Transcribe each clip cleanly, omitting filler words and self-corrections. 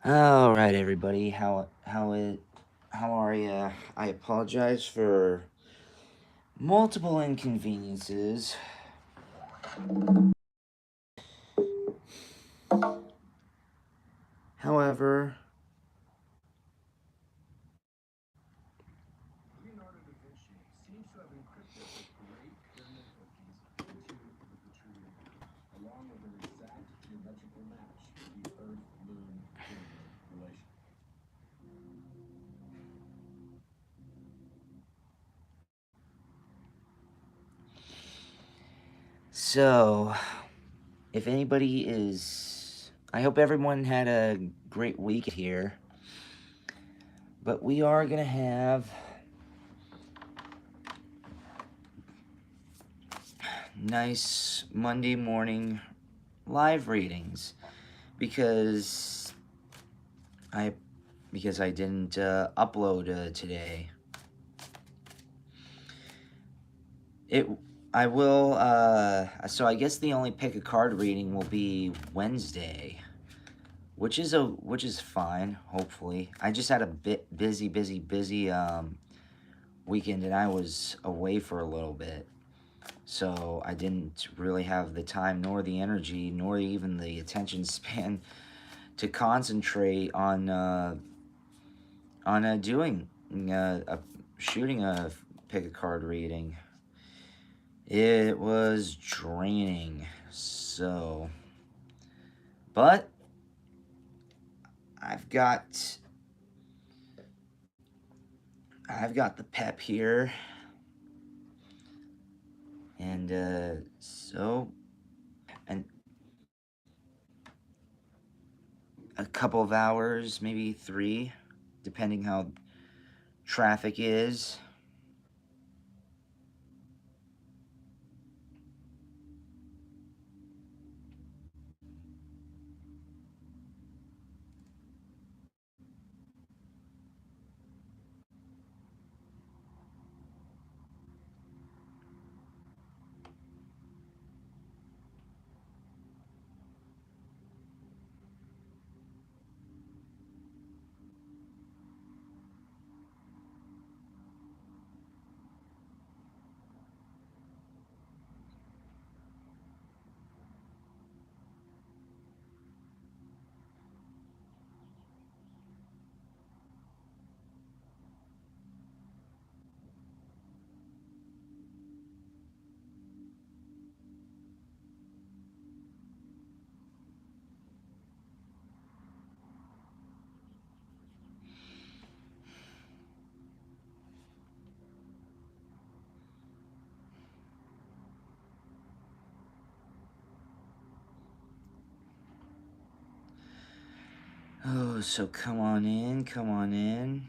All right, everybody. How are ya? I apologize for multiple inconveniences. However, so if anybody is, I hope everyone had a great week here. But we are gonna have nice Monday morning live readings because I I didn't upload today. It I will so I guess the only pick a card reading will be Wednesday, which is fine, hopefully. I just had a bit busy weekend and I was away for a little bit. So I didn't really have the time nor the energy nor even the attention span to concentrate on doing a shooting a pick a card reading. It was draining. So, but I've got I've got the pep here, and and a couple of hours, maybe 3, depending how traffic is. Oh, so come on in, come on in.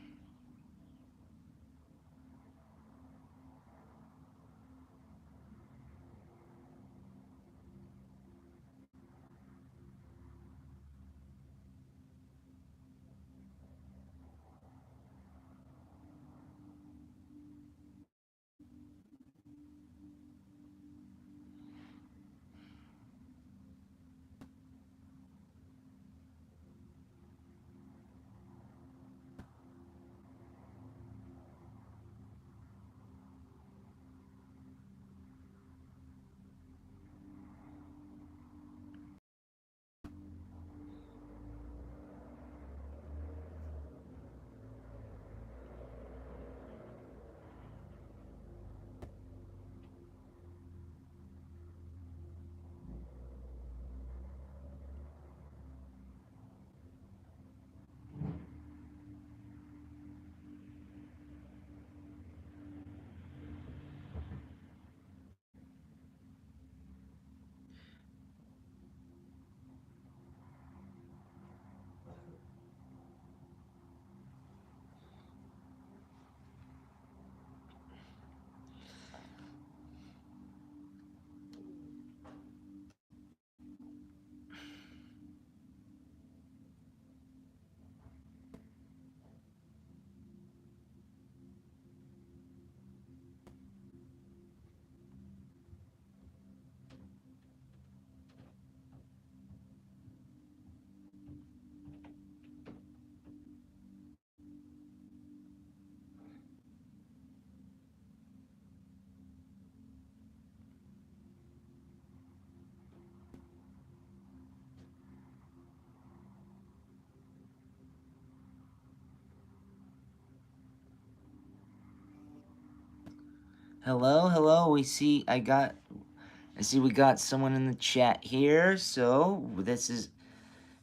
Hello, hello. I see we got someone in the chat here. So this is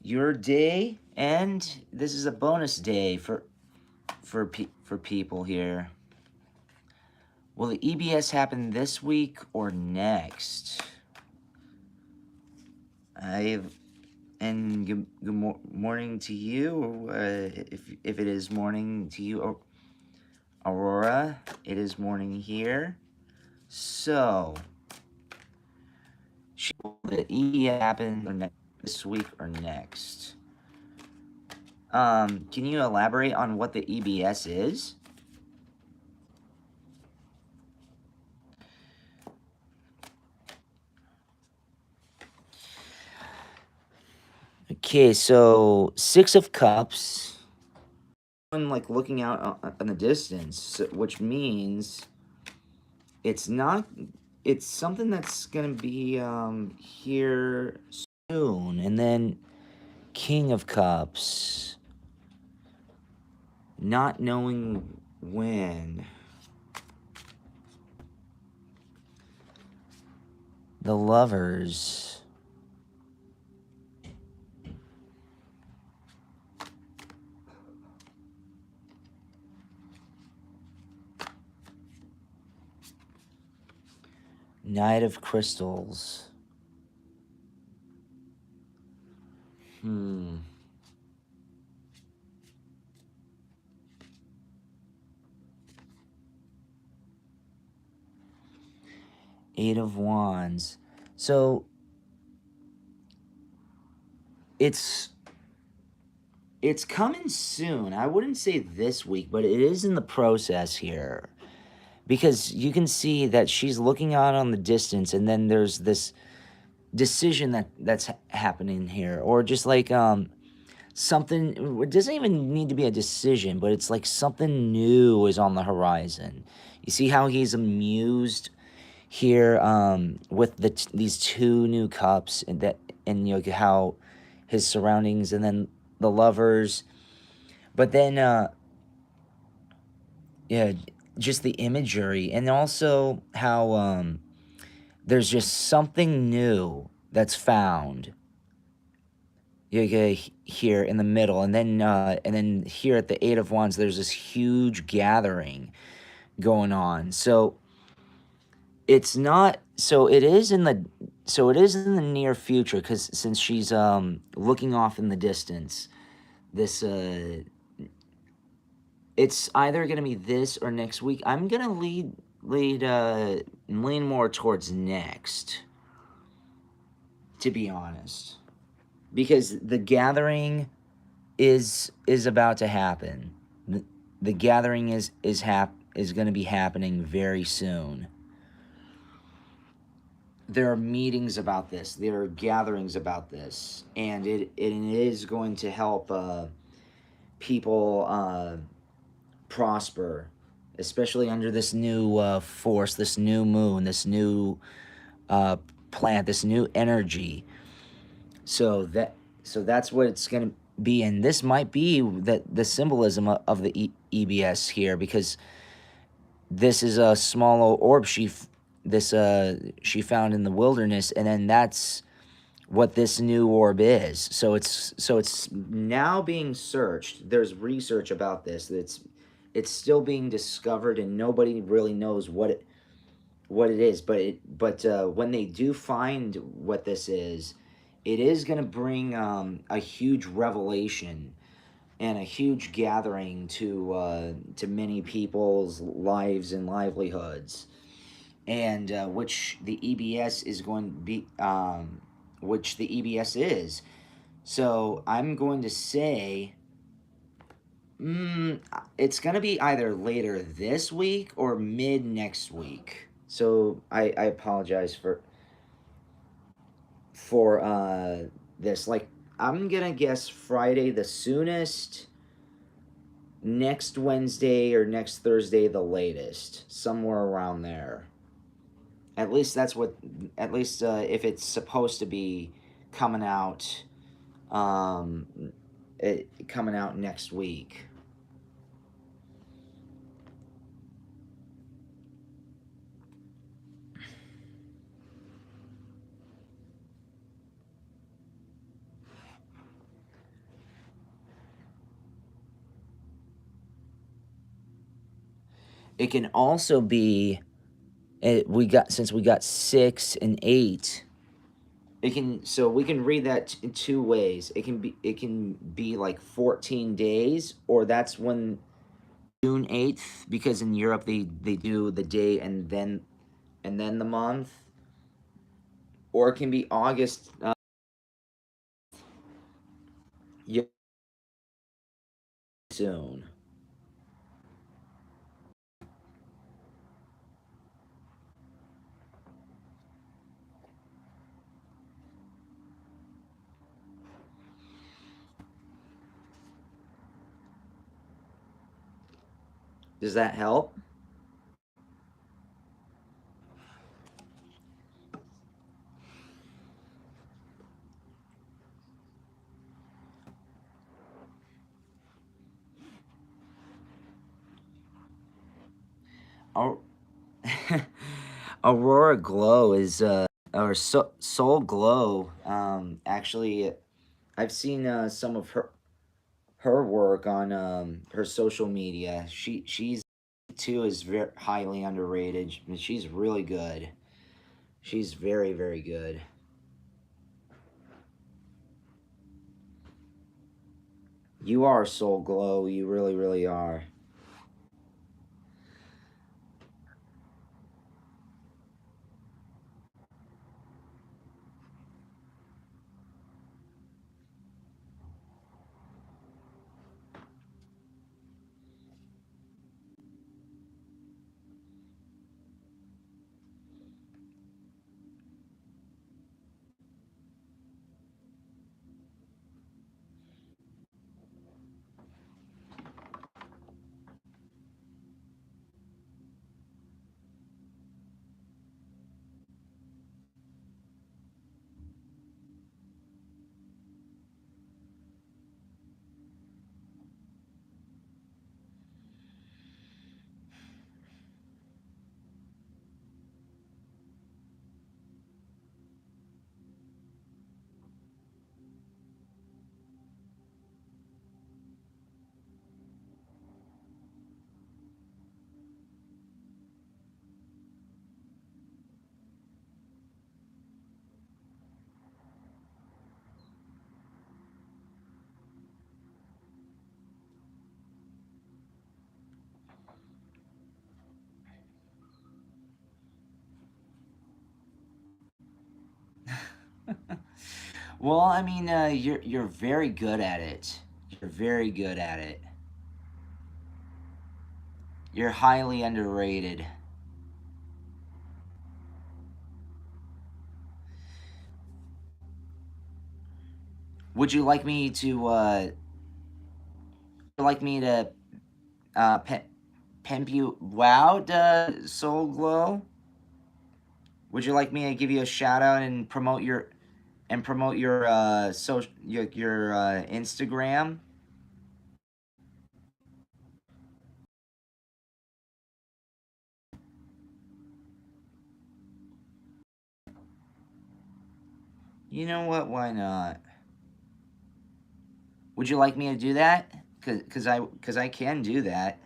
your day, and this is a bonus day for people here. Will the EBS happen this week or next? Good morning to you. If it is morning to you, Aurora, it is morning here. So, will the EBS happen this week or next? Can you elaborate on what the EBS is? Okay, so Six of Cups. I'm like looking out in the distance, which means it's not. It's something that's gonna be here soon, and then King of Cups. Not knowing when. The Lovers. Knight of Crystals. Eight of Wands. So it's coming soon. I wouldn't say this week, but it is in the process here. Because you can see that she's looking out on the distance, and then there's this decision that's happening here, or just like something. It doesn't even need to be a decision, but it's like something new is on the horizon. You see how he's amused here with these two new cups, and you know how his surroundings, and then the Lovers, but then yeah, just the imagery, and also how there's just something new that's found. Here in the middle, and then here at the Eight of Wands, there's this huge gathering going on. So it's not. So it is in the near future, because since she's looking off in the distance, this it's either gonna be this or next week. I'm gonna lean more towards next, to be honest, because the gathering is about to happen. The gathering is going to be happening very soon. There are meetings about this. There are gatherings about this, and it is going to help people prosper, especially under this new force, this new moon, this new planet, this new energy. So that's what it's going to be, and this might be the symbolism of the EBS here, because this is a small orb she found in the wilderness, and then that's what this new orb is. So it's now being searched. There's research about this. It's still being discovered, and nobody really knows what it is. But when they do find what this is, it is going to bring a huge revelation and a huge gathering to many people's lives and livelihoods, and which the EBS is going to be, which the EBS is. So I'm going to say, it's going to be either later this week or mid next week. So I apologize for this. Like, I'm gonna guess Friday the soonest, next Wednesday or next Thursday the latest, somewhere around there. At least that's what. At least if it's supposed to be coming out, coming out next week. It can also be, since we got 6 and 8, it can, so we can read that in two ways. It can be like 14 days, or that's when June 8th, because in Europe they do the day and then the month, or it can be August. Yeah, soon. Does that help? Or Aurora Glow is or Soul Glow. Actually, I've seen some of her work on her social media. She's too is very highly underrated. She's really good. She's very, very good. You are Soul Glow. You really, really are. Well, I mean, you're very good at it. You're very good at it. You're highly underrated. Would you like me to uh pimp you out, Soul Glow? Would you like me to give you a shout out and promote your your Instagram? You know what? Why not? Would you like me to do that? Cause I can do that.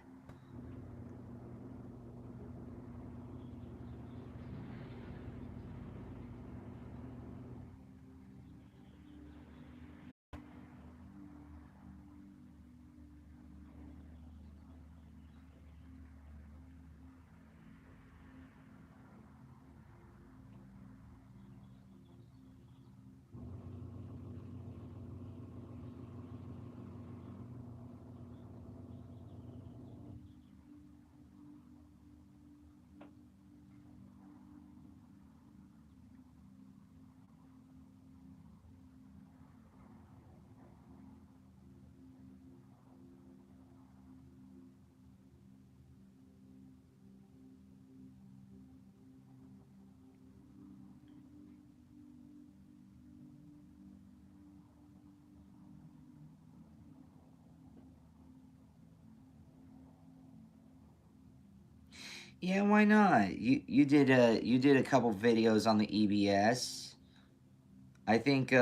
Yeah, why not? You did a couple videos on the EBS. I think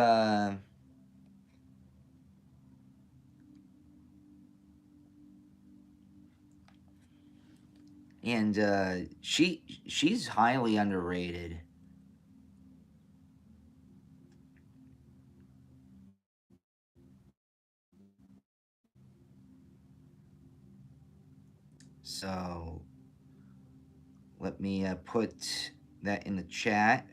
and she's highly underrated. So let me put that in the chat.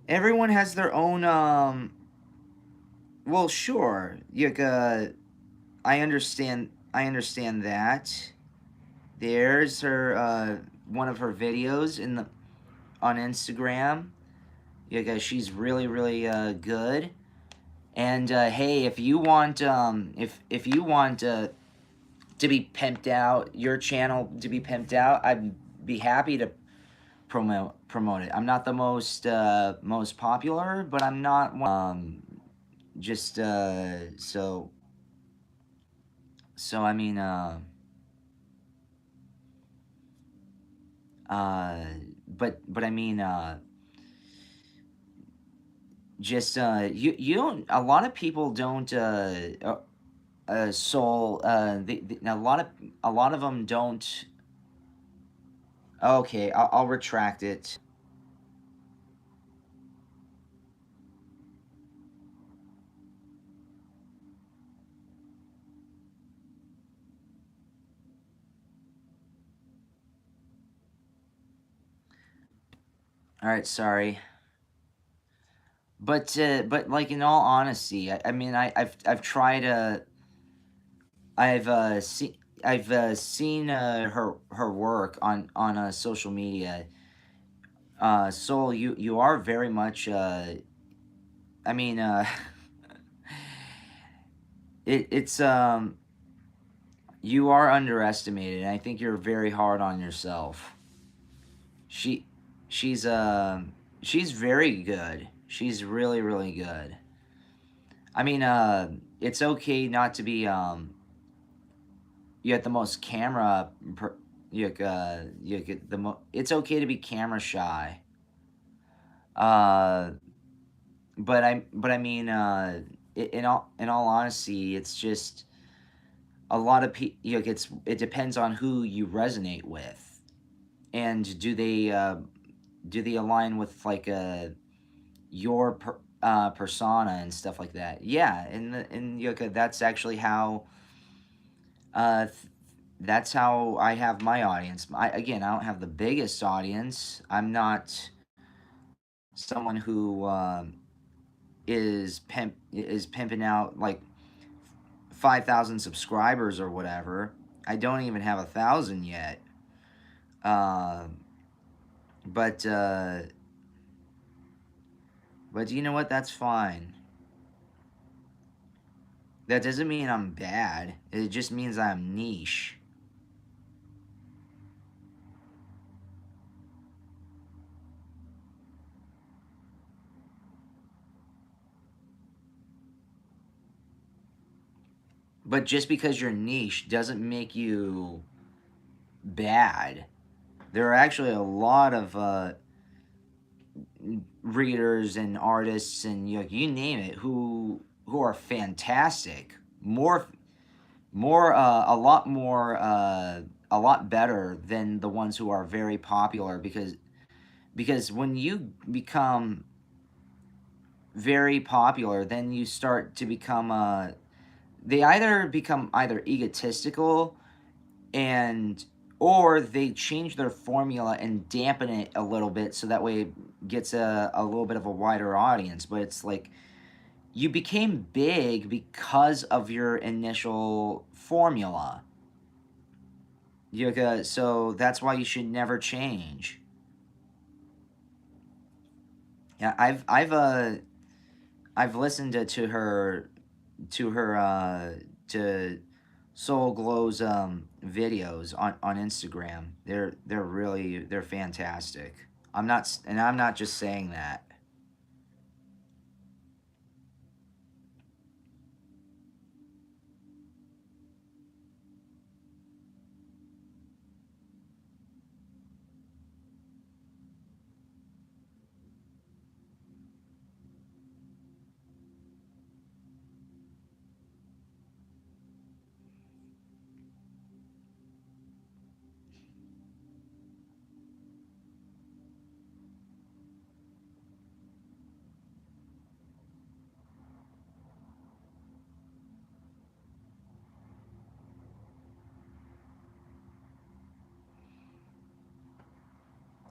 Everyone has their own. Well, sure. I understand. I understand that. There's her. One of her videos in the on Instagram. She's really, really good. And hey, if you want, if you want to be pimped out, your channel to be pimped out, I'd be happy to promote it. I'm not the most popular, but I'm not just so I mean uh but I mean just you don't, a lot of people don't soul a lot of them don't. Okay, I'll retract it. All right, sorry. But like in all honesty, I mean I've tried I've seen her work on social media. Soul, you are very much I mean it's you are underestimated, and I think you're very hard on yourself. She she's very good. She's really, really good. I mean it's okay not to be you get the most camera you get it's okay to be camera shy. Uh but I mean in all honesty, it's just a lot of people, it depends on who you resonate with, and do they align with like your persona and stuff like that. Yeah, and that's actually how that's how I have my audience. Again, I don't have the biggest audience. I'm not someone who is pimping out like 5,000 subscribers or whatever. I don't even have 1,000 yet. Uh, but you know what? That's fine. That doesn't mean I'm bad. It just means I'm niche. But just because you're niche doesn't make you bad. There are actually a lot of readers and artists and you name it who are fantastic. More a lot better than the ones who are very popular, because when you become very popular, then you start to become they either become either egotistical and or they change their formula and dampen it a little bit so that way it gets a little bit of a wider audience. But it's like you became big because of your initial formula. So that's why you should never change. Yeah, I've listened to her to Soul Glow's videos on Instagram. They're fantastic. I'm not just saying that.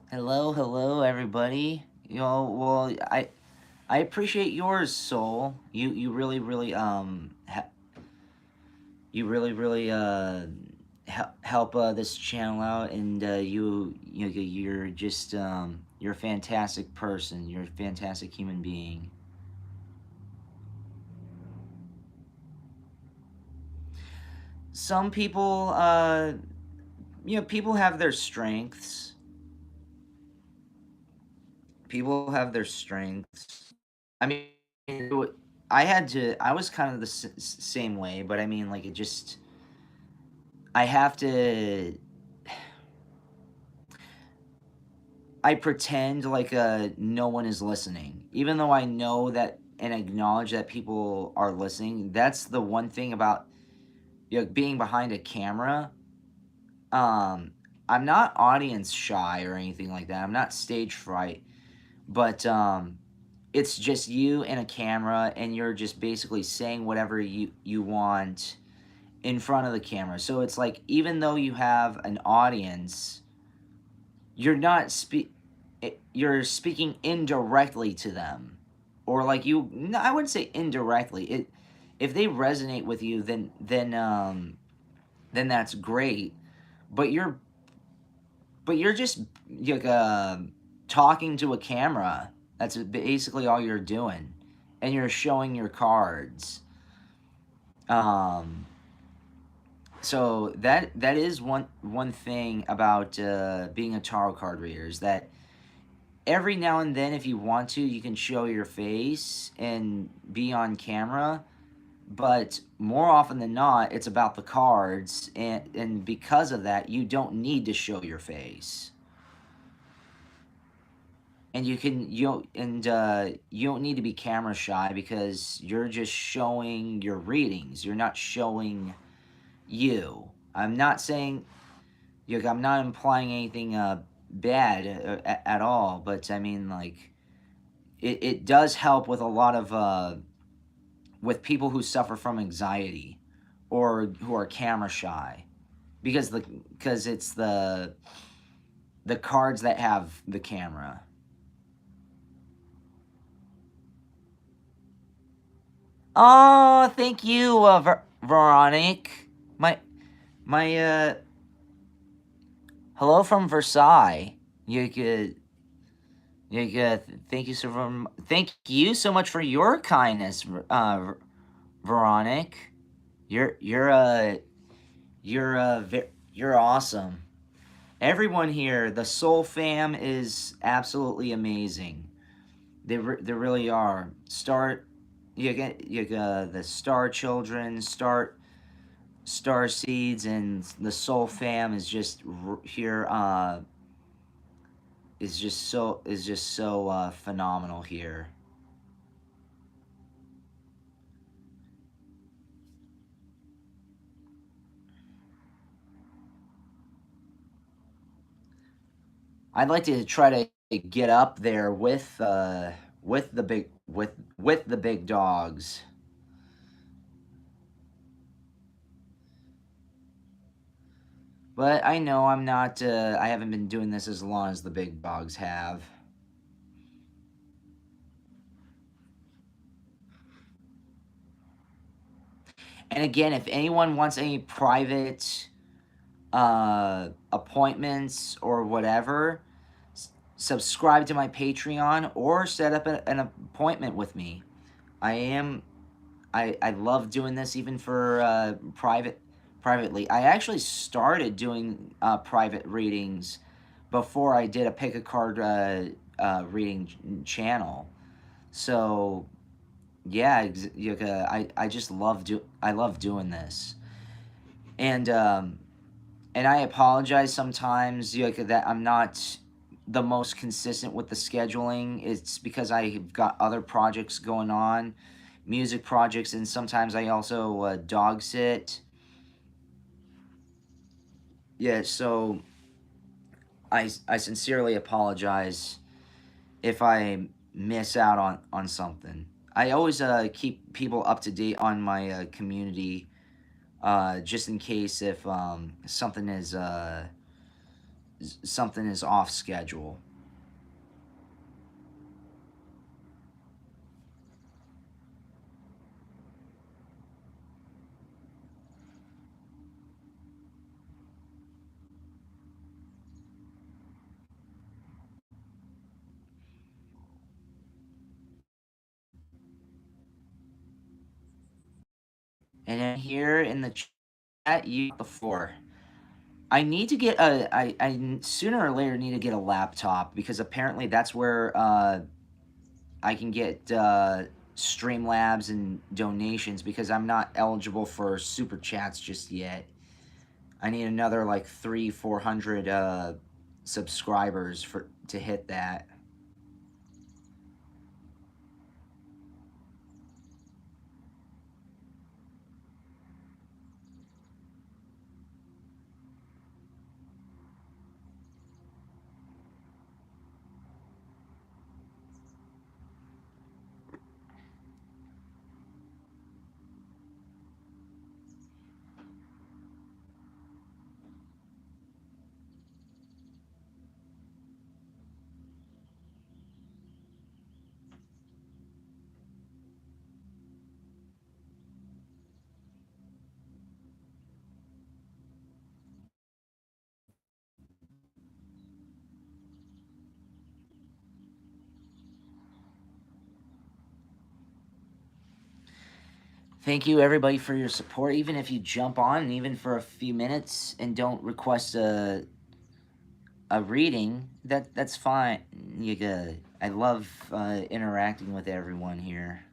Hello, hello, everybody. Well, I appreciate yours, Soul. You really, really you really, really help this channel out, and you're just you're a fantastic person. You're a fantastic human being. Some people, people have their strengths. People have their strengths. I mean, I had to. I was kind of the same way, but I mean, like, it just. I have to. I pretend like no one is listening, even though I know that and acknowledge that people are listening. That's the one thing about being behind a camera. Um, I'm not audience shy or anything like that. I'm not stage fright, but it's just you and a camera, and you're just basically saying whatever you want in front of the camera. So it's like, even though you have an audience, you're not you're speaking indirectly to them, or like you. No, I wouldn't say indirectly. It If they resonate with you, then that's great. But you're just like talking to a camera. That's basically all you're doing, and you're showing your cards. Um, so that is one thing about being a tarot card reader, is that every now and then, if you want to, you can show your face and be on camera. But more often than not, it's about the cards, and because of that, you don't need to show your face. And you don't need to be camera shy, because you're just showing your readings. You're not showing you. I'm not saying, I'm not implying anything bad at all, but I mean, like, it does help with a lot of with people who suffer from anxiety, or who are camera shy, because it's the cards that have the camera. Oh, thank you, Veronique. My hello from Versailles. You could thank you so much for your kindness, Veronique. You're you're uh you're awesome. Everyone here, the Soul Fam is absolutely amazing. They really are. You get the Star Children, Star Seeds, and the Soul Fam is just here. Is just so phenomenal here. I'd like to try to get up there with the big dogs. But I know I'm not. I haven't been doing this as long as the big dogs have. And again, if anyone wants any private appointments or whatever, subscribe to my Patreon or set up an appointment with me. I am. I love doing this, even for privately. I actually started doing private readings before I did a pick a card reading channel. So yeah, I just I love doing this, and I apologize sometimes, that I'm not the most consistent with the scheduling. It's because I've got other projects going on, music projects, and sometimes I also dog sit. Yeah, so I sincerely apologize if I miss out on something. I always keep people up to date on my community, just in case if something is something is off schedule. And then here in the chat, you the floor. I need to get I sooner or later need to get a laptop because apparently that's where I can get Streamlabs and donations because I'm not eligible for super chats just yet. I need another like 300-400 subscribers for to hit that. Thank you everybody for your support. Even if you jump on, and even for a few minutes, and don't request a reading, that's fine. I love interacting with everyone here.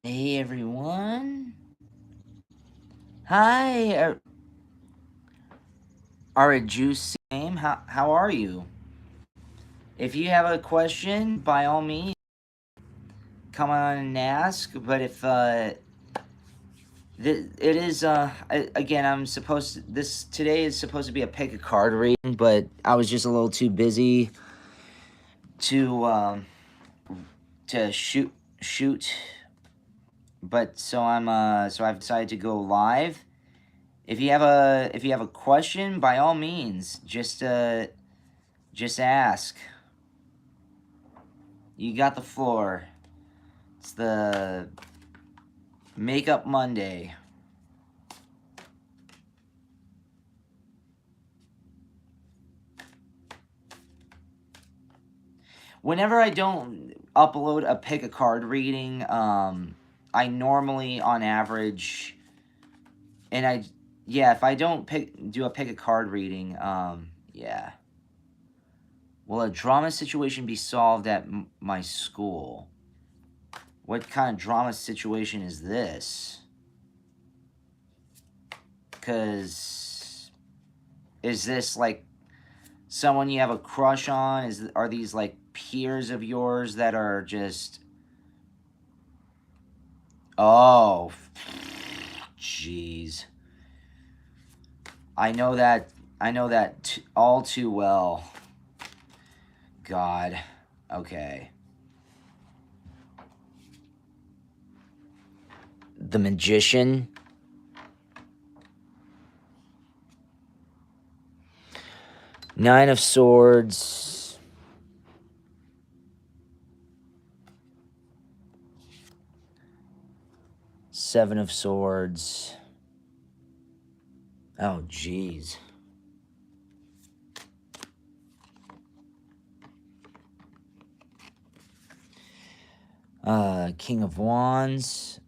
Hey everyone. Hi, Juice Same. How are you? If you have a question, by all means, come on and ask. But if it is again, I'm supposed to, this today is supposed to be a pick a card reading, but I was just a little too busy to shoot. But so I've decided to go live. If you have a question, by all means, just ask. You got the floor. It's the Makeup Monday. Whenever I don't upload a pick a card reading, I normally, on average, and if I don't do a pick a card reading, yeah. Will a drama situation be solved at my school? What kind of drama situation is this? Because is this like someone you have a crush on? Are these like peers of yours that are just... Oh, jeez. I know that all too well. God. Okay. The Magician. Nine of Swords. Seven of Swords. Oh, jeez. King of Wands.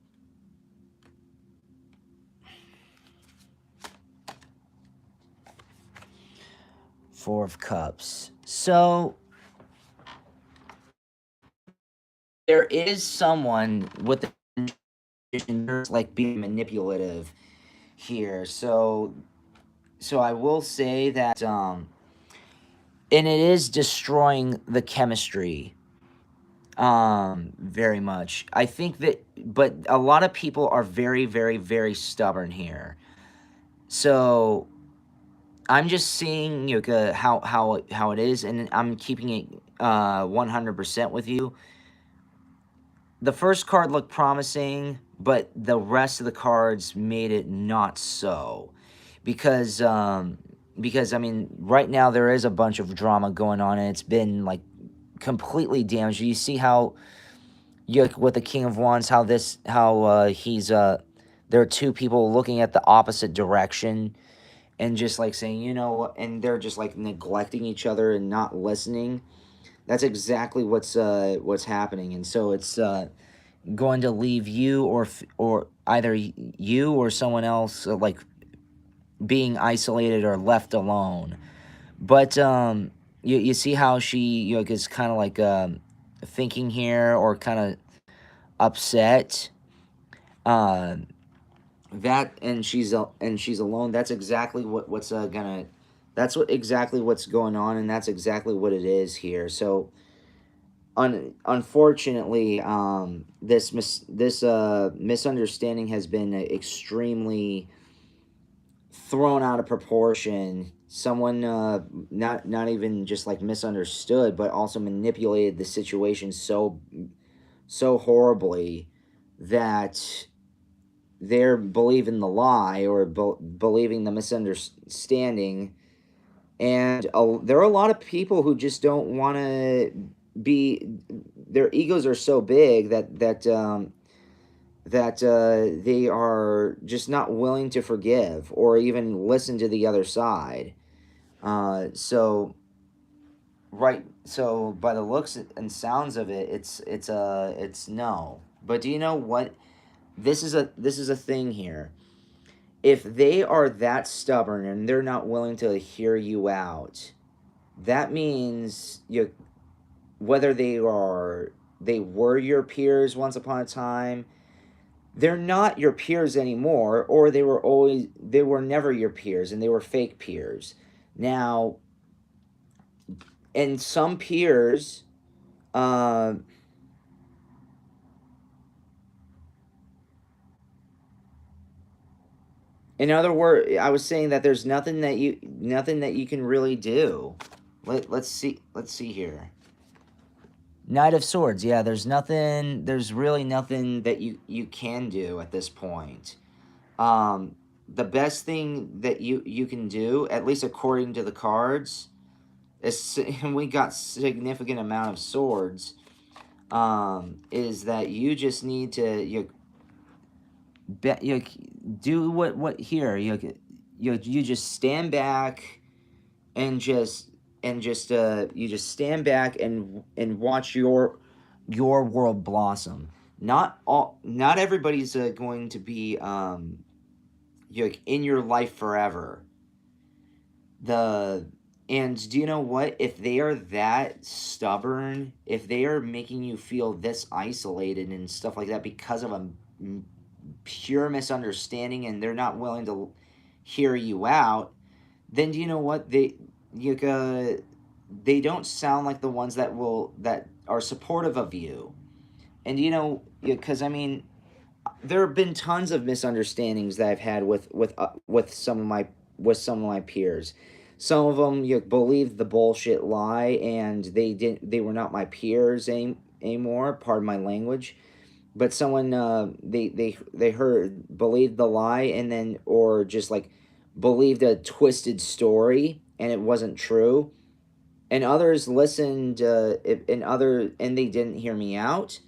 Four of Cups. So there is someone with the like being manipulative here. So I will say that and it is destroying the chemistry very much. I think that, but a lot of people are very, very, very stubborn here. So I'm just seeing how it is, and I'm keeping it 100% with you. The first card looked promising, but the rest of the cards made it not so, because I mean, right now there is a bunch of drama going on, and it's been like completely damaged. You see how with the King of Wands, how he's there are two people looking at the opposite direction and just like saying, you know, and they're just like neglecting each other and not listening. That's exactly what's happening, and so it's going to leave you or either you or someone else like being isolated or left alone. But you see how she is kind of like thinking here or kind of upset. That and she's alone. That's exactly that's exactly what's going on, and that's exactly what it is here. So unfortunately, this misunderstanding has been extremely thrown out of proportion. Someone not even just like misunderstood, but also manipulated the situation so horribly that they're believing the lie or believing the misunderstanding. And there are a lot of people who just don't want to be, their egos are so big that they are just not willing to forgive or even listen to the other side. So by the looks and sounds of it, it's no. But do you know what? This is a thing here. If they are that stubborn and they're not willing to hear you out, that means whether they were your peers once upon a time, they're not your peers anymore, or they were never your peers and they were fake peers. Now, and some peers, uh, in other words, I was saying that there's nothing that you can really do. Let's see here. Knight of Swords. Yeah, there's really nothing that you can do at this point. The best thing that you can do, at least according to the cards, is we got significant amount of swords. Is that you just need to you do what here you just stand back and you just stand back and watch your world blossom. Not everybody's going to be in your life forever. The And do you know what? If they are that stubborn, if they are making you feel this isolated and stuff like that because of a pure misunderstanding, and they're not willing to hear you out, then do you know what? They don't sound like the ones that are supportive of you. And because I mean, there have been tons of misunderstandings that I've had with some of my peers. Some of them believed the bullshit lie, and they were not my peers anymore. Pardon my language. But someone they heard believed the lie, and then or just like believed a twisted story and it wasn't true. And others listened, and they didn't hear me out.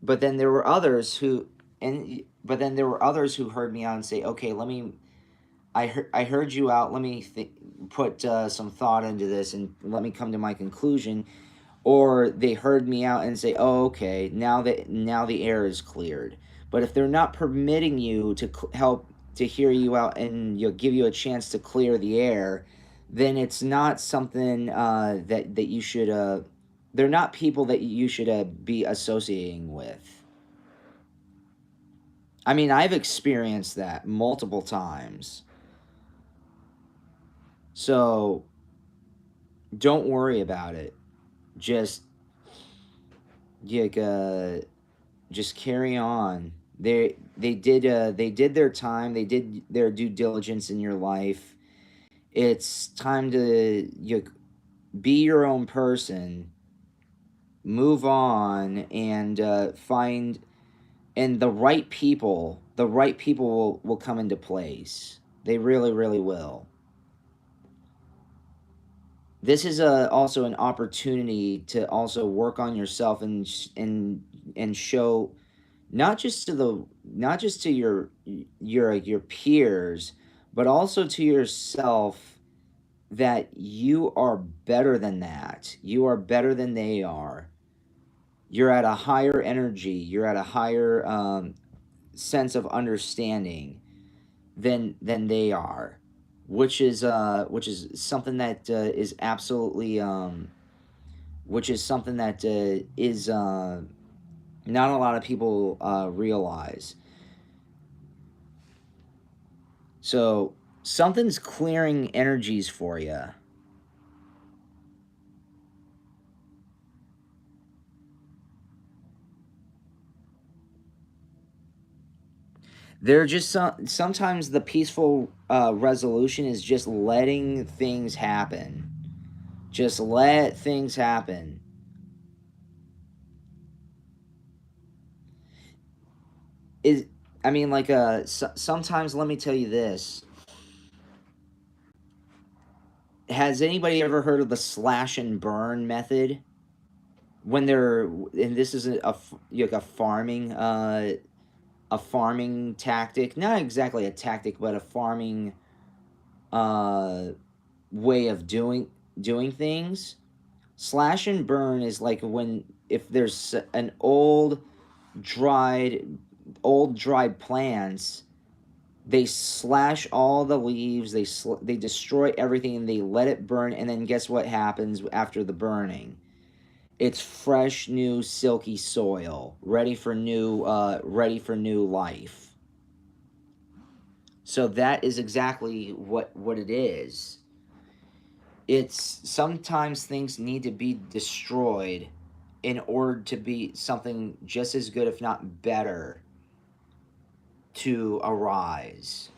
But then there were others who heard me out and say, okay, I heard you out. Let me put some thought into this and let me come to my conclusion. Or they heard me out and say, oh, okay, now the air is cleared. But if they're not permitting you to help to hear you out and give you a chance to clear the air, then it's not something that you should. They're not people that you should be associating with. I mean, I've experienced that multiple times. So don't worry about it. Just just carry on. They did their time. They did their due diligence in your life. It's time to be your own person, move on, and find and the right people will come into place. They really, really will. This is also an opportunity to also work on yourself and show not just to your peers, but also to yourself that you are better than that. You are better than they are. You're at a higher energy. You're at a higher sense of understanding than they are, which is something that is absolutely which is something that is not a lot of people realize. So something's clearing energies for you. They're just sometimes the peaceful resolution is just letting things happen. Just let things happen. Is I mean, like sometimes let me tell you this. Has anybody ever heard of the slash and burn method? When they're and this is like a farming tactic, not exactly a tactic, but a farming uh, way of doing things. Slash and burn is like when if there's an dried dried plants, they slash all the leaves, they destroy everything and they let it burn, and then guess what happens after the burning? It's fresh, new, silky soil, ready for new life. So that is exactly what it is. It's sometimes things need to be destroyed in order to be something just as good, if not better, to arise.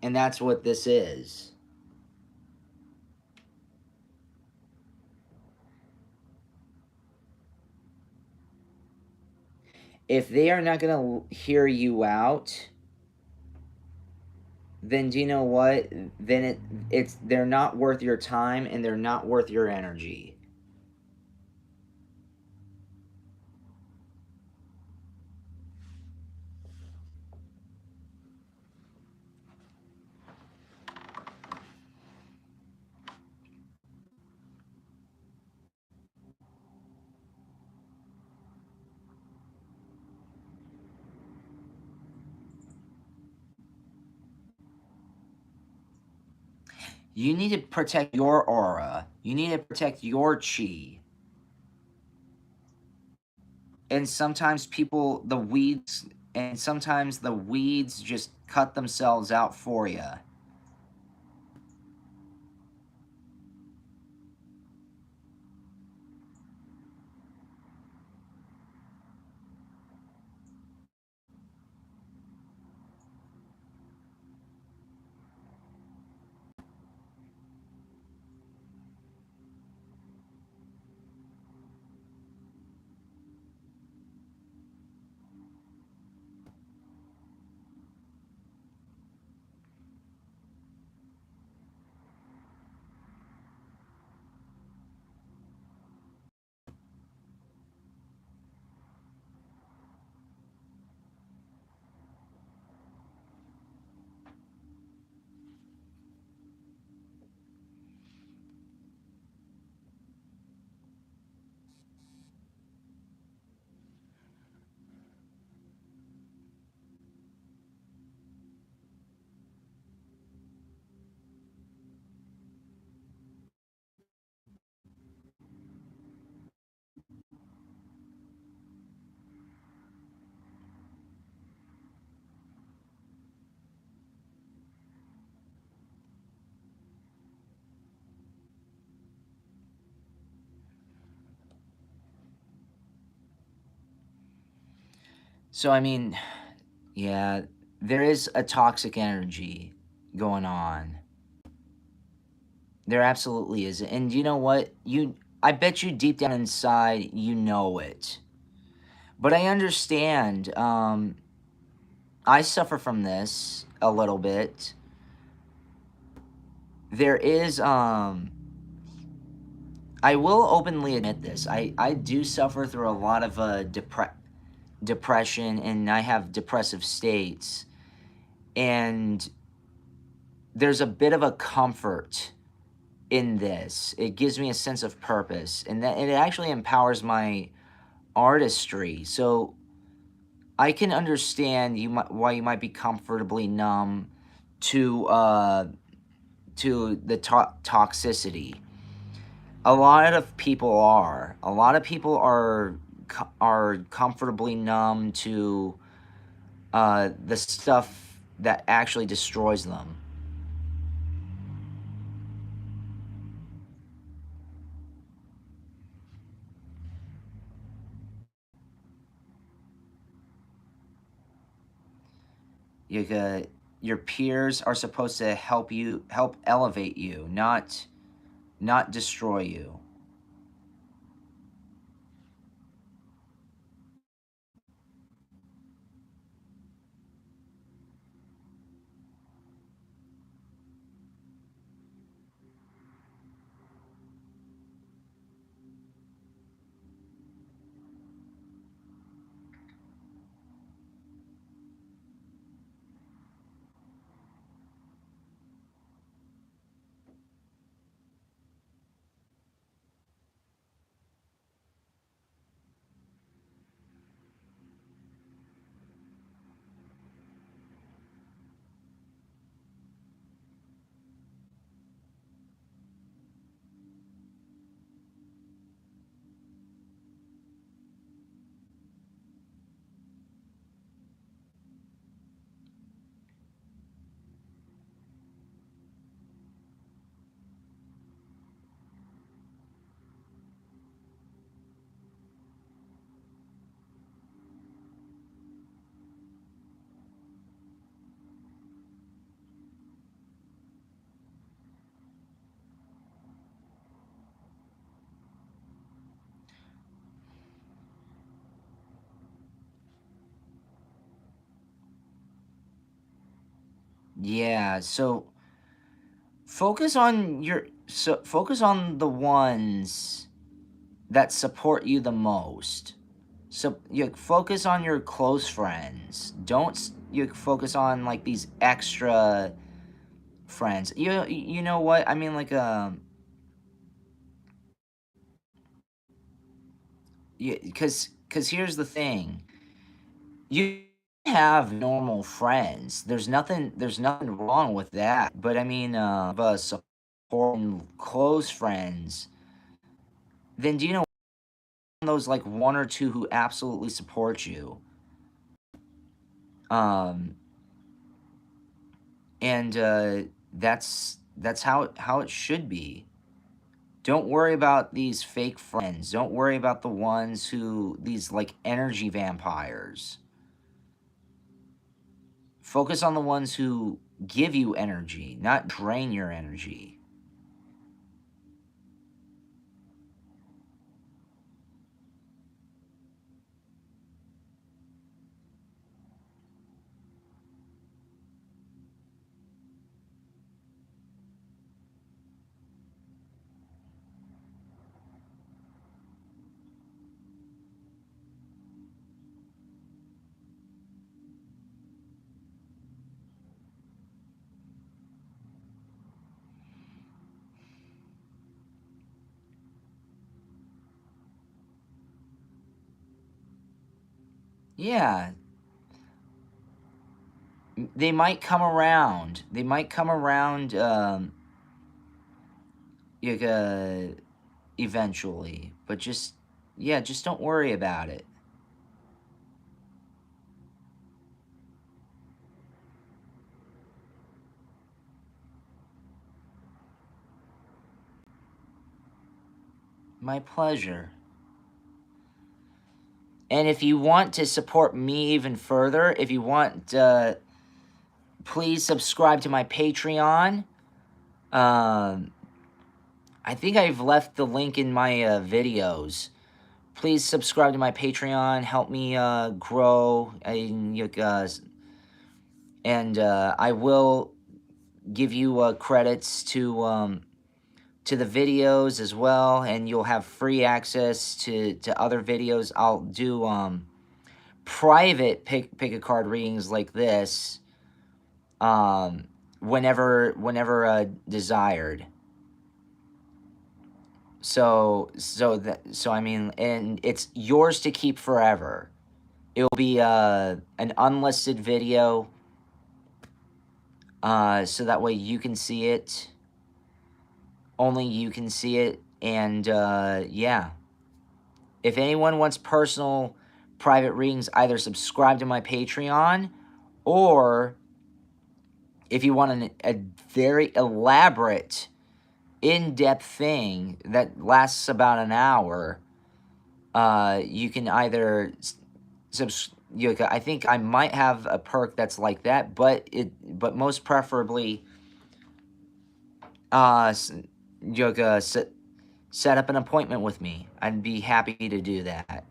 And that's what this is. If they are not going to hear you out, then do you know what? Then it's they're not worth your time and they're not worth your energy. You need to protect your aura. You need to protect your chi. And sometimes the weeds just cut themselves out for you. So I mean, yeah, there is a toxic energy going on. There absolutely is. And you know what? I bet you deep down inside you know it. But I understand. I suffer from this a little bit. There is I will openly admit this. I do suffer through a lot of depression, and I have depressive states. And there's a bit of a comfort in this. It gives me a sense of purpose, and that it actually empowers my artistry. So I can understand why you might be comfortably numb to the toxicity. A lot of people are. A lot of people are comfortably numb to the stuff that actually destroys them. You got, your peers are supposed to help elevate you, not destroy you. Yeah, so focus on the ones that support you the most. So you focus on your close friends. Don't you focus on like these extra friends. You know what? I mean like cuz here's the thing. You have normal friends. There's nothing wrong with that. But I mean support and close friends. Then do you know those like one or two who absolutely support you? Um and that's how it should be. Don't worry about these fake friends. Don't worry about the ones who these like energy vampires. Focus on the ones who give you energy, not drain your energy. Yeah, they might come around. They might come around like, eventually, but just yeah, just don't worry about it. My pleasure. And if you want to support me even further, if you want, please subscribe to my Patreon. Um, I think I've left the link in my videos. Please subscribe to my Patreon. Help me grow, and I will give you credits to the videos as well, and you'll have free access to other videos. I'll do private pick a card readings like this um, whenever desired. So I mean, and it's yours to keep forever. It'll be an unlisted video, so that way you can see it. Only you can see it, and yeah. If anyone wants personal private readings, either subscribe to my Patreon, or if you want a very elaborate, in-depth thing that lasts about an hour, you can either I think I might have a perk that's like that, but most preferably, uh, set up an appointment with me. I'd be happy to do that.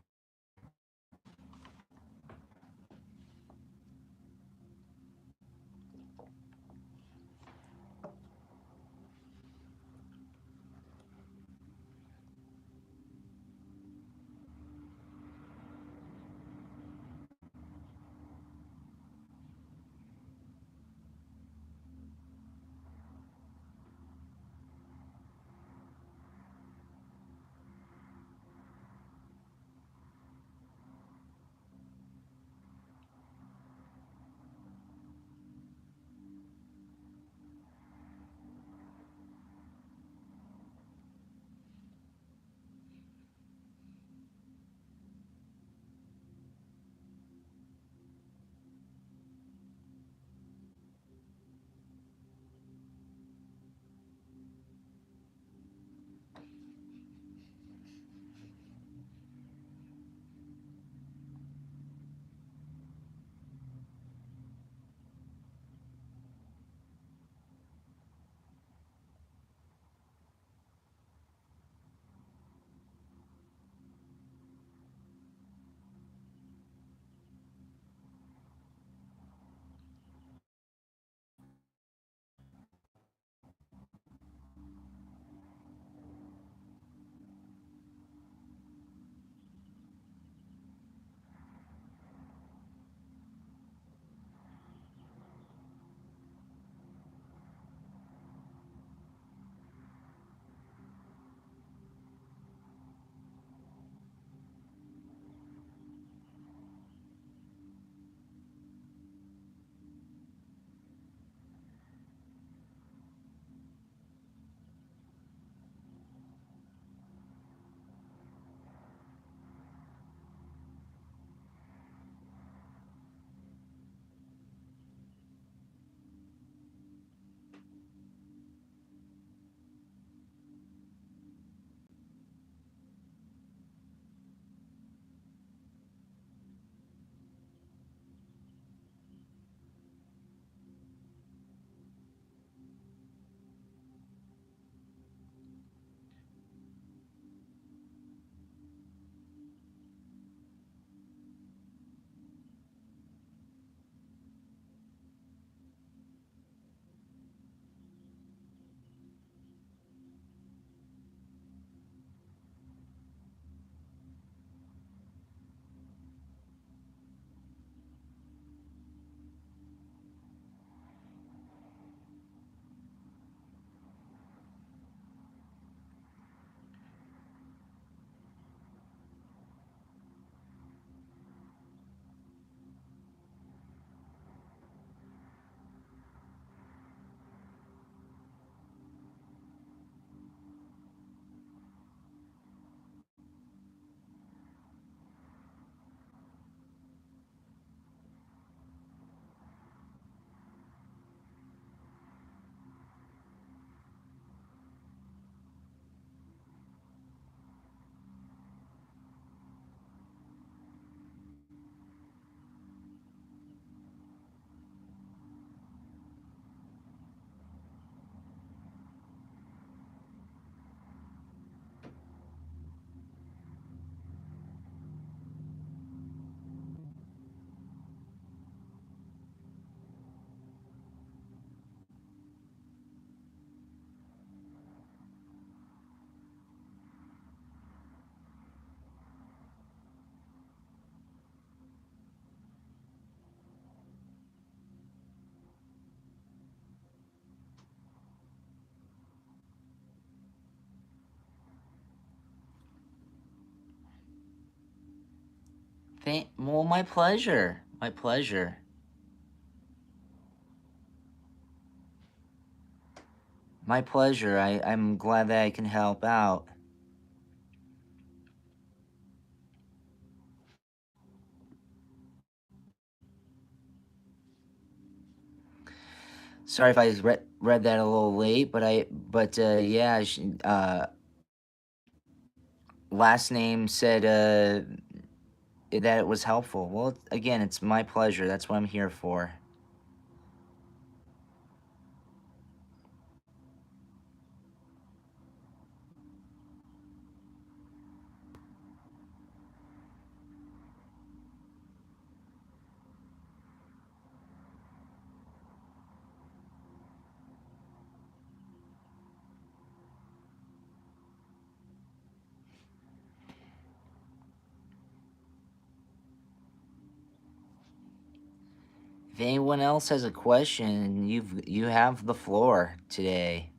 Well, my pleasure. My pleasure. My pleasure. I'm glad that I can help out. Sorry if I read that a little late, but yeah, last name said that it was helpful. Well, again, it's my pleasure. That's what I'm here for. If anyone else has a question, you have the floor today.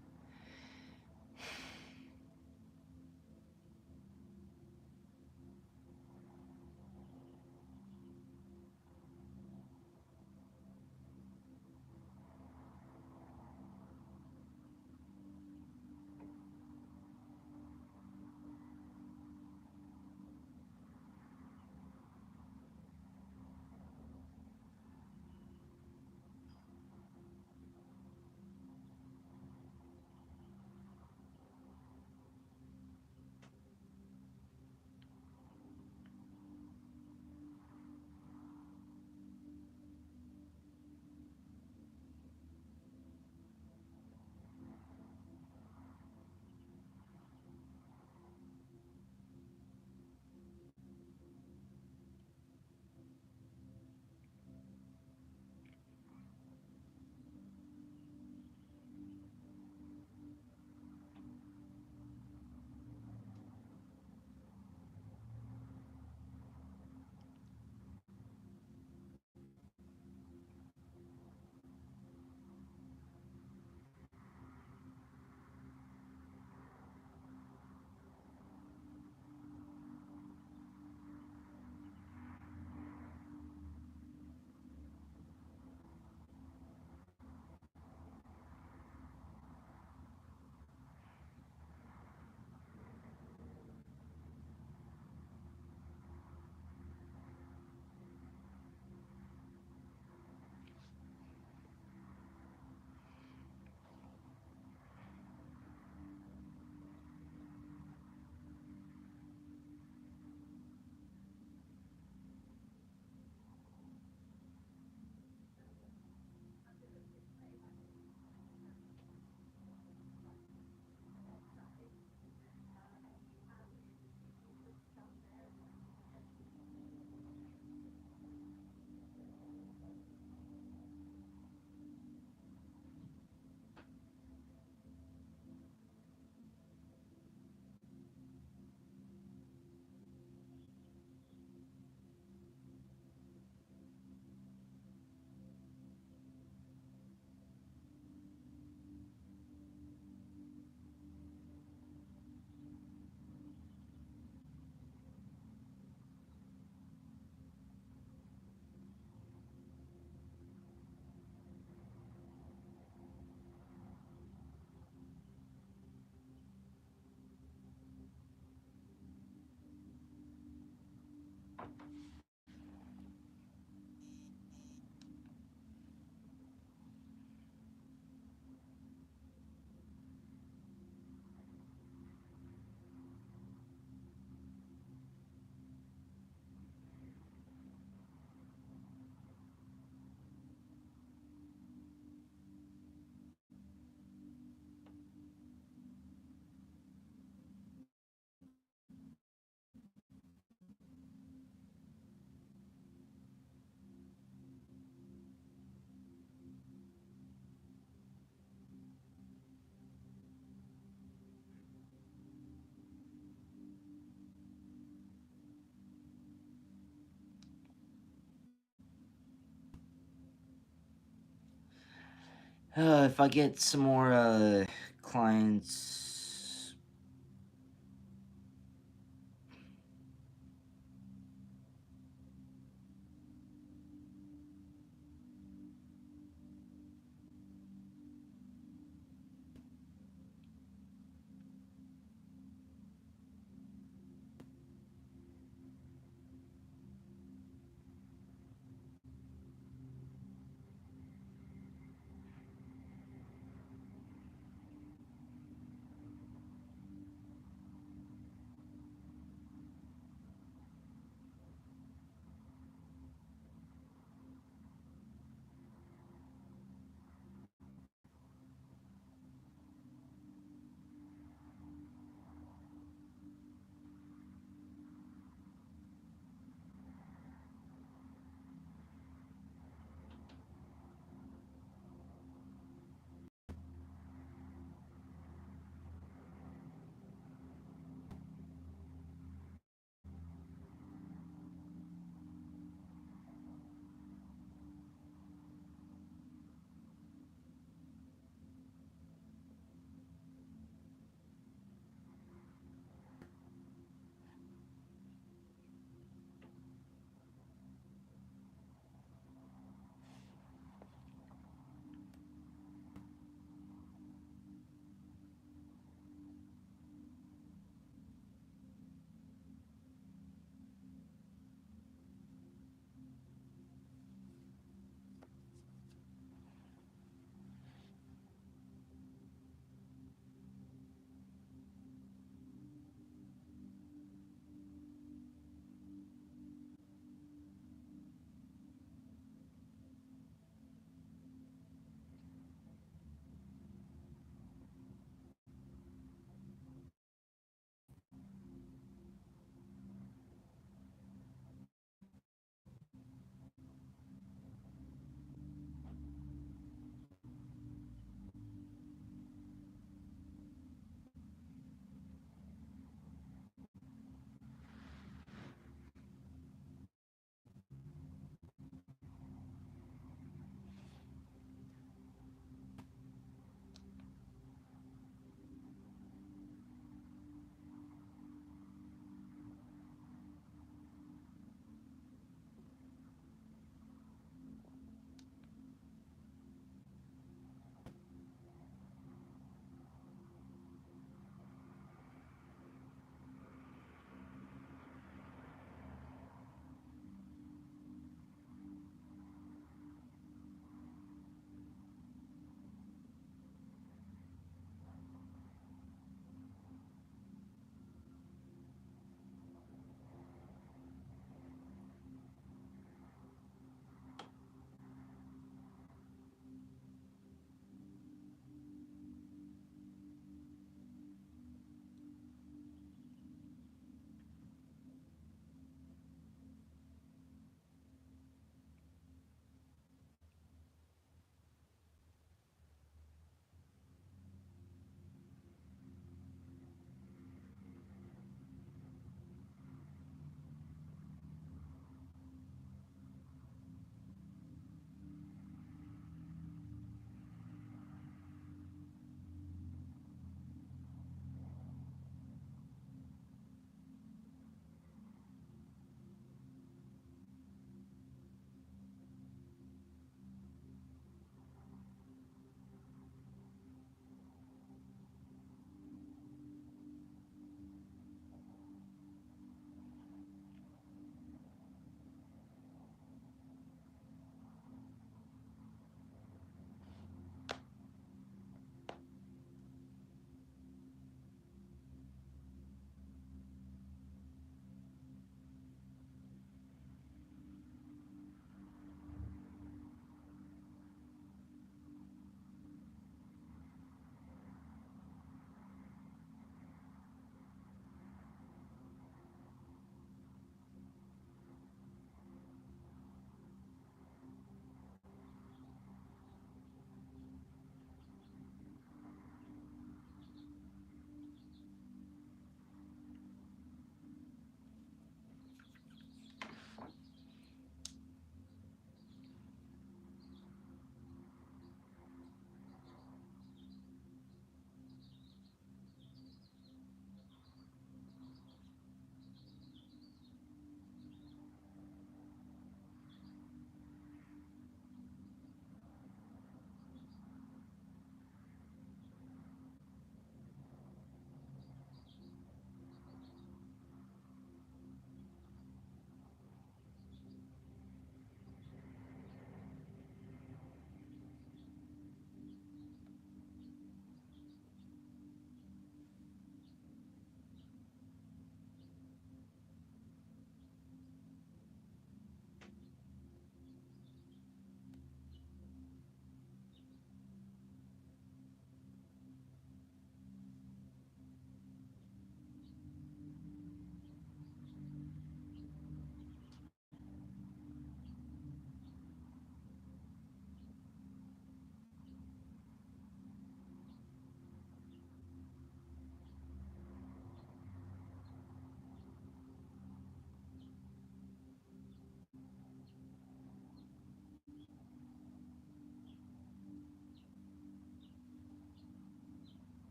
If I get some more clients,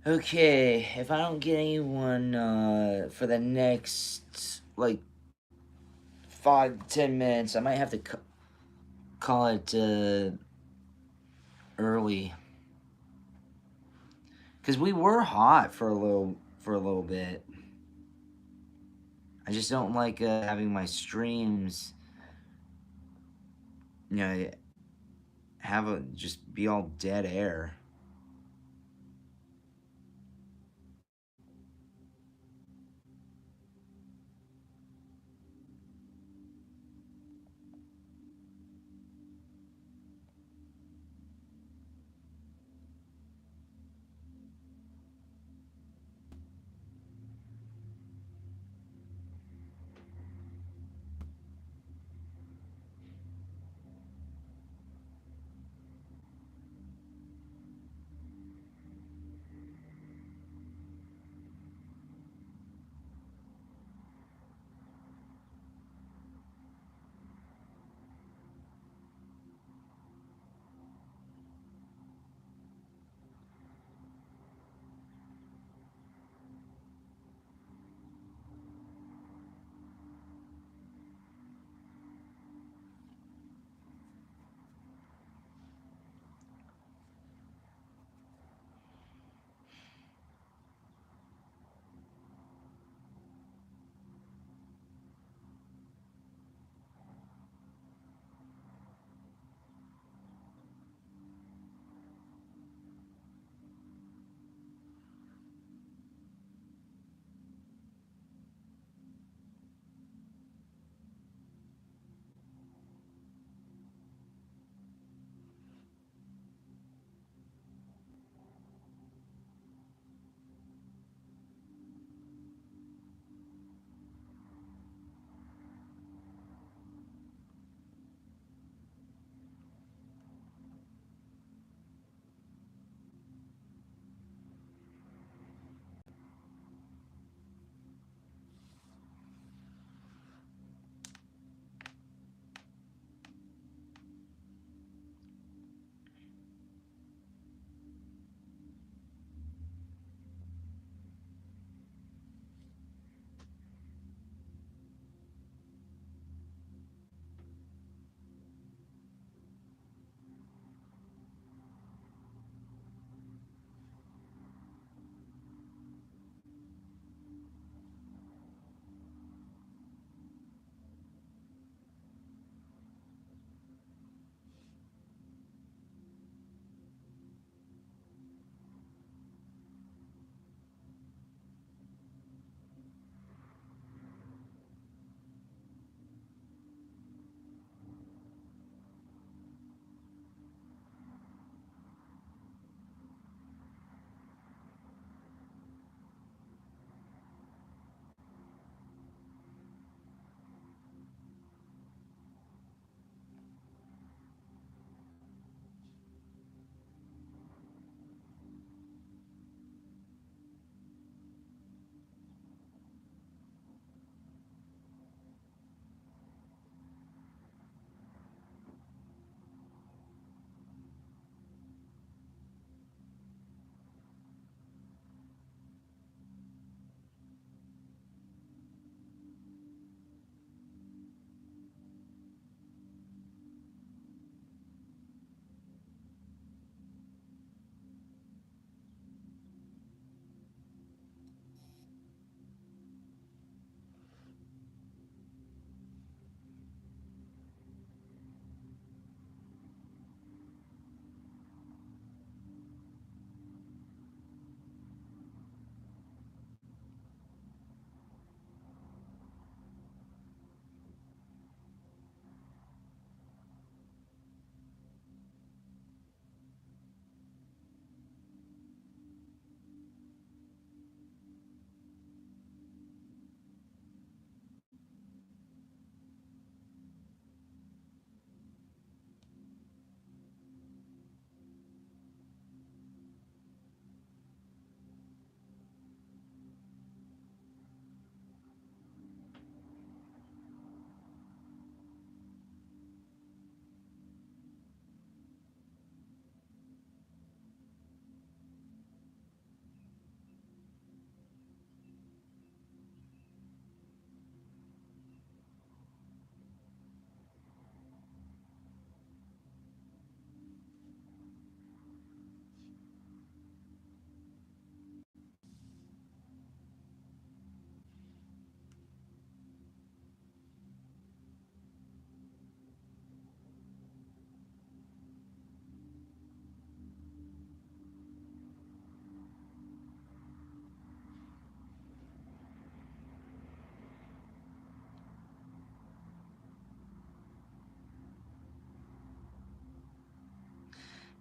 Okay, if I don't get anyone for the next like 5 to 10 minutes, I might have to call it early, because we were hot for a little bit. I just don't like having my streams, you know, just be all dead air.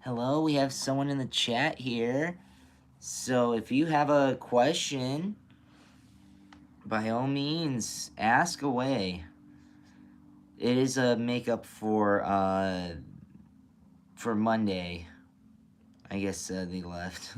Hello, we have someone in the chat here. So if you have a question, by all means, ask away. It is a makeup for Monday. I guess they left.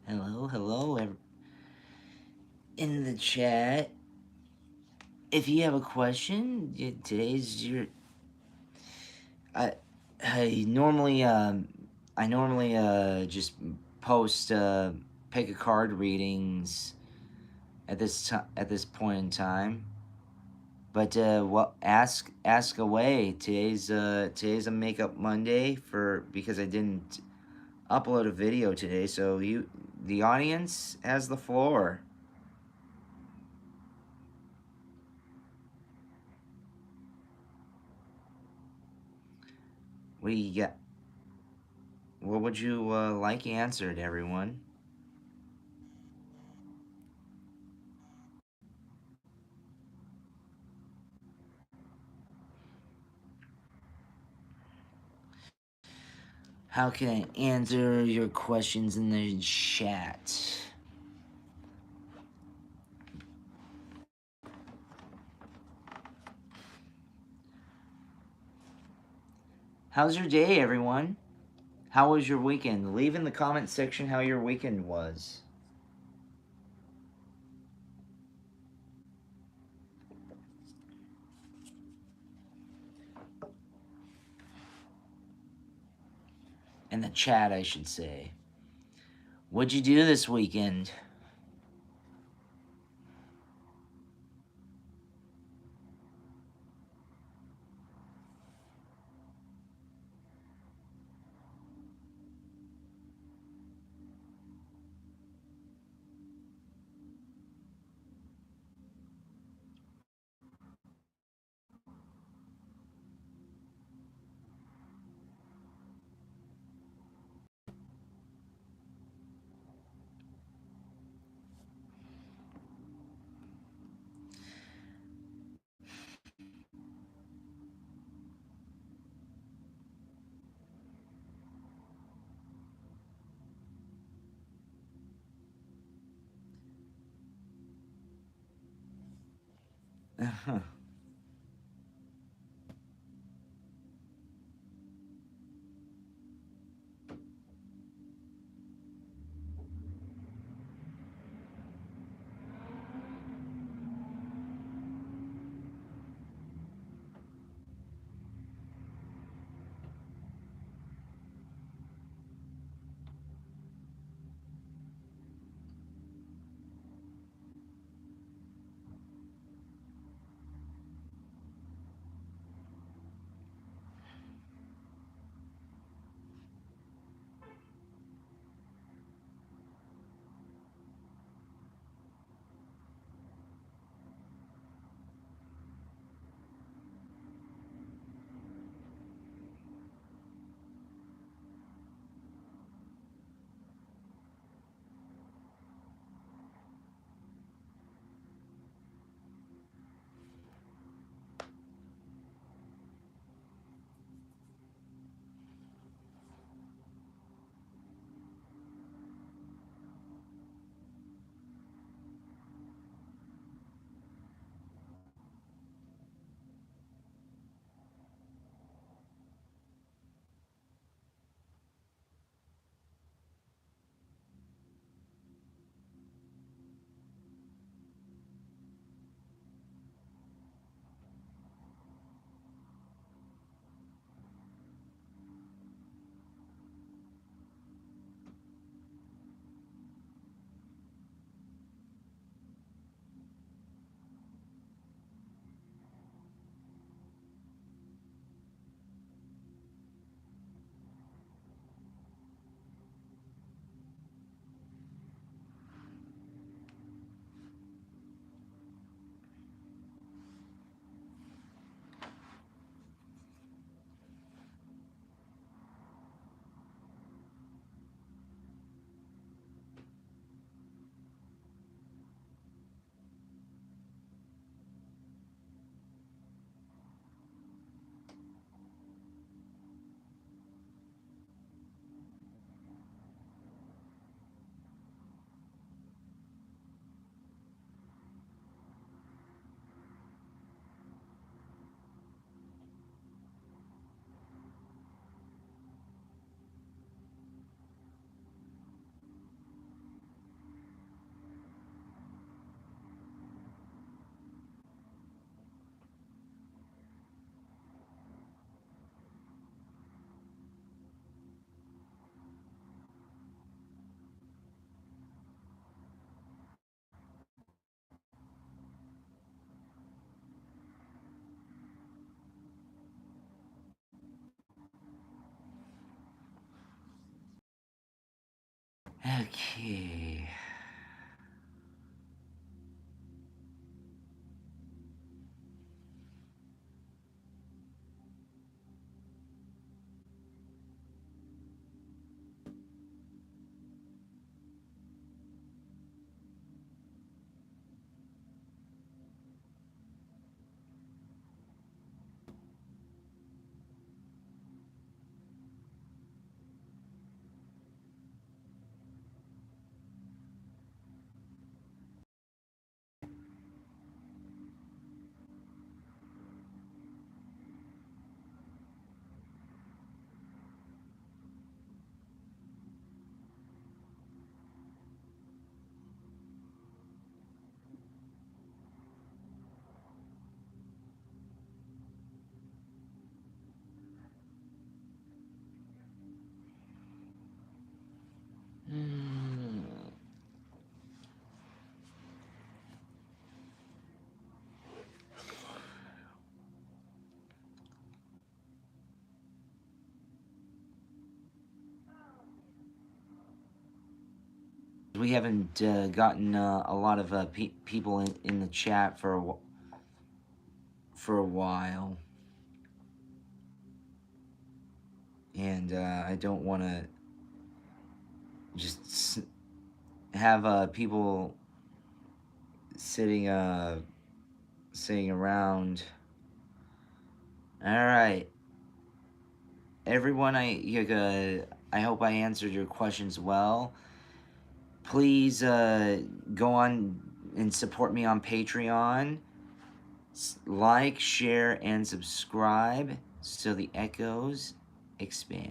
Hello, hello, in the chat. If you have a question, today's your. I, I normally, just post pick a card readings at this point in time. But ask away. Today's a makeup Monday because I didn't upload a video today. So the audience has the floor. We got. What would you like answered, everyone? How can I answer your questions in the chat? How's your day, everyone? How was your weekend? Leave in the comment section how your weekend was. In the chat, I should say. What'd you do this weekend? Okay. Hmm. We haven't gotten a lot of people in the chat for a while, and I don't want to just have people sitting sitting around. All right, everyone. I hope I answered your questions well. Please go on and support me on Patreon. Like, share, and subscribe so the echoes expand.